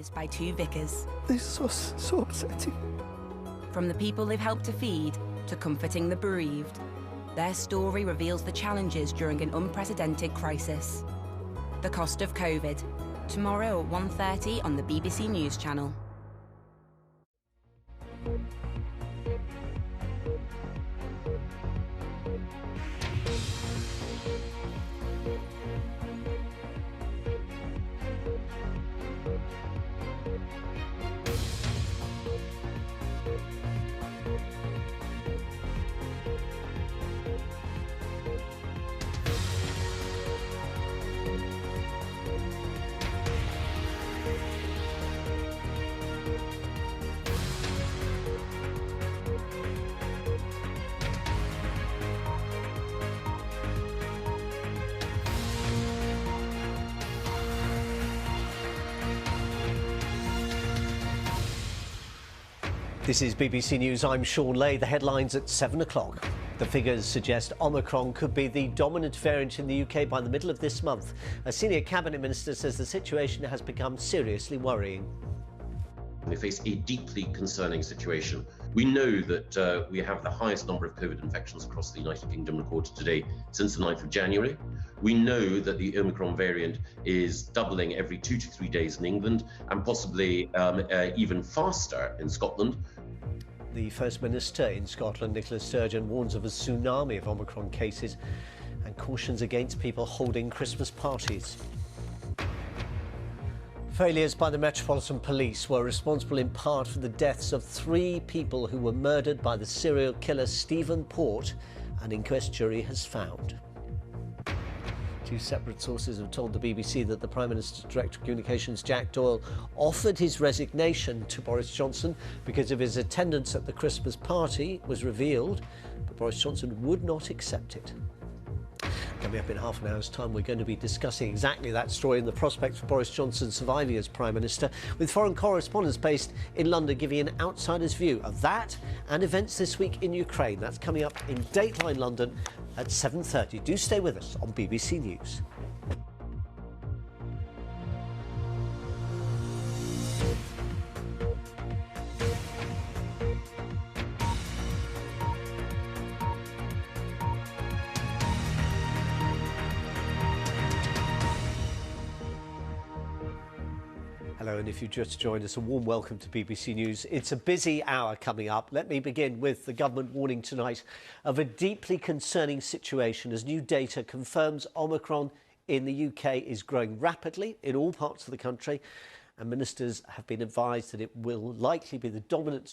Witnessed by two vicars. This was so upsetting. From the people they've helped to feed to comforting the bereaved, their story reveals the challenges during an unprecedented crisis. The cost of COVID, tomorrow at 1:30 on the BBC News Channel. This is BBC News. I'm Shaun Ley. The headlines at 7 o'clock. The figures suggest Omicron could be the dominant variant in the UK by the middle of this month. A senior cabinet minister says the situation has become seriously worrying. We face a deeply concerning situation. We know that we have the highest number of COVID infections across the United Kingdom recorded today since the 9th of January. We know that the Omicron variant is doubling every 2 to 3 days in England and possibly even faster in Scotland. The First Minister in Scotland, Nicola Sturgeon, warns of a tsunami of Omicron cases and cautions against people holding Christmas parties. Failures by the Metropolitan Police were responsible in part for the deaths of 3 people who were murdered by the serial killer Stephen Port, an inquest jury has found. 2 separate sources have told the BBC that the Prime Minister's Director of Communications, Jack Doyle, offered his resignation to Boris Johnson because of his attendance at the Christmas party was revealed, but Boris Johnson would not accept it. Coming up in half an hour's time, we're going to be discussing exactly that story and the prospects for Boris Johnson surviving as Prime Minister, with foreign correspondents based in London giving an outsider's view of that and events this week in Ukraine. That's coming up in Dateline London at 7:30. Do stay with us on BBC News. Hello, and if you just joined us, a warm welcome to BBC News. It's a busy hour coming up. Let me begin with the government warning tonight of a deeply concerning situation as new data confirms Omicron in the UK is growing rapidly in all parts of the country, and ministers have been advised that it will likely be the dominant